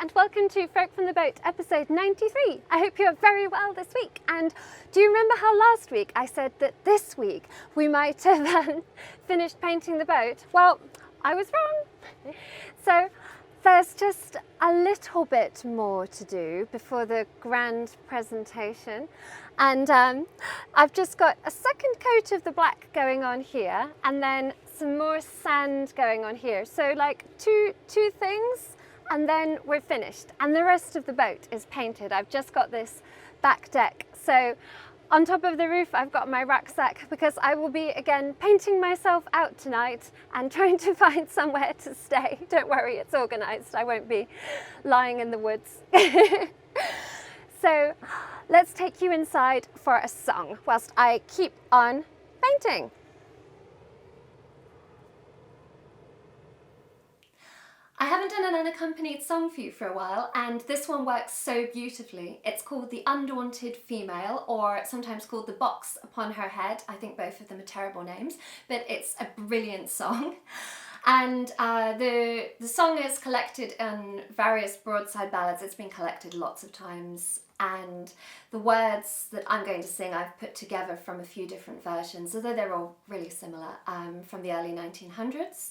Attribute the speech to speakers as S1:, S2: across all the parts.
S1: and welcome to Folk from the Boat, episode 93. I hope you're very well this week. And do you remember how last week I said that this week we might have finished painting the boat? Well, I was wrong. So there's just a little bit more to do before the grand presentation. And I've just got a second coat of the black going on here and then some more sand going on here. So like two things and then we're finished. And the rest of the boat is painted. I've just got this back deck. So on top of the roof, I've got my rucksack because I will be again painting myself out tonight and trying to find somewhere to stay. Don't worry, it's organised. I won't be lying in the woods. So let's take you inside for a song whilst I keep on painting. I haven't done an unaccompanied song for you for a while, and this one works so beautifully. It's called The Undaunted Female, or sometimes called The Box Upon Her Head. I think both of them are terrible names, but it's a brilliant song. And the song is collected in various broadside ballads. It's been collected lots of times, and the words that I'm going to sing I've put together from a few different versions, although they're all really similar, from the early 1900s.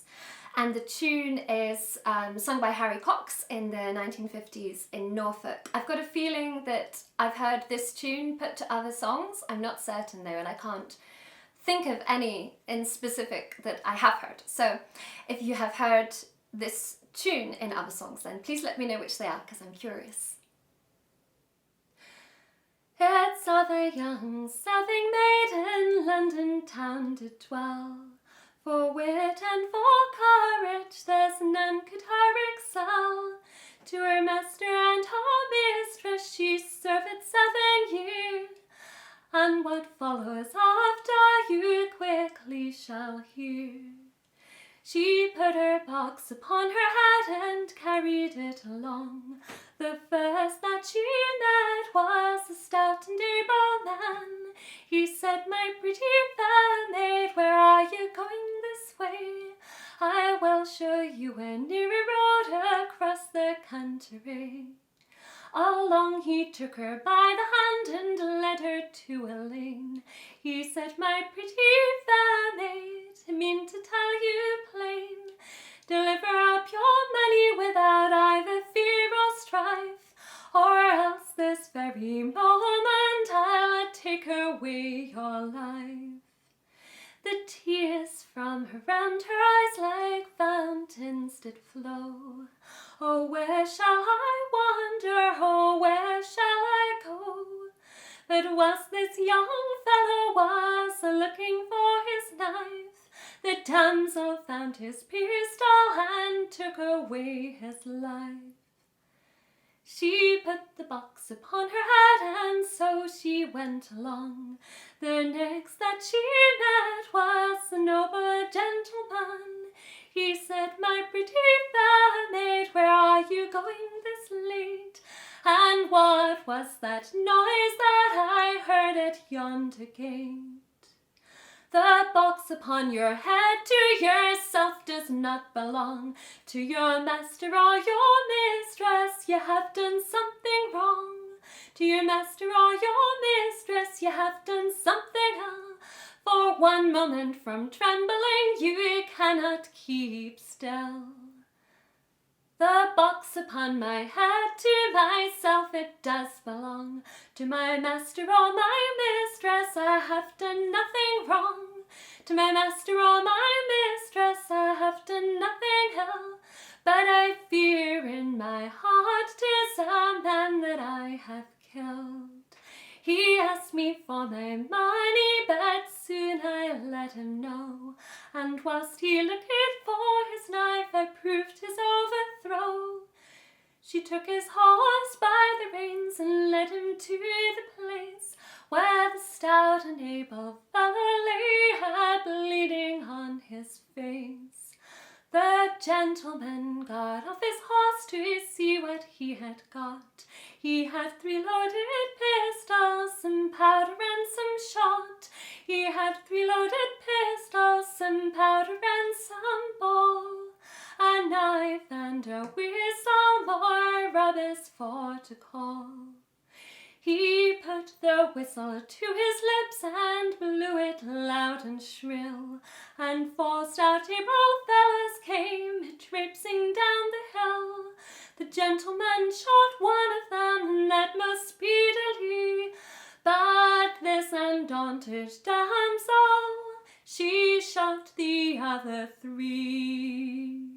S1: And the tune is sung by Harry Cox in the 1950s in Norfolk. I've got a feeling that I've heard this tune put to other songs. I'm not certain though, and I can't think of any in specific that I have heard. So if you have heard this tune in other songs, then please let me know which they are, because I'm curious. It's of a young serving maid in London town to dwell. For wit and for courage there's none could her excel. To her master and her mistress she served 7 years, and what follows after you quickly shall hear. She put her box upon her head and carried it along. The first that she met was a stout and able man. He said, "My pretty fair maid, where are you going this way? I will show you a nearer road across the counterie." Along he took her by the hand and led her to a lane. He said, "My pretty fair maid, I mean to tell you plain, deliver up your money without either fear or strife, or else this very moment I'll take away your life." The tears from her round her eyes like fountains did flow. Oh, where shall I wander? Oh, where shall I go? But whilst this young fellow was looking for his knife, the damsel found his pistol and took away his life. She put the box upon her head and so she went along. The next that she met was a noble gentleman. He said, "My pretty fair maid, where are you going this late? And what was that noise that I heard at yonder gate?" "The box upon your head to yourself does not belong. To your master or your mistress you have done something wrong. To your master or your mistress you have done something else. For one moment from trembling you cannot keep still. The box upon my head to myself it does belong. To my master or my mistress I have done nothing wrong. To my master or my mistress I have done nothing ill. But I fear in my heart 'tis a man that I have killed. He asked me for my money, but soon I let him know. And whilst he looked for his knife, I proved his overthrow. She took his horse by the reins and led him to the place where the stout and able fellow lay, bleeding on his face. The gentleman got off his horse to see what he had got. He had 3 loaded pistols, some powder and some shot. He had 3 loaded pistols, some powder and some ball, a knife and a whistle more abbess for to call. He put the whistle to his lips and blew it loud and shrill, and four stout April fellows came traipsing down the hill. The gentleman shot one of them that most speedily, but this undaunted damsel, she shot the other three.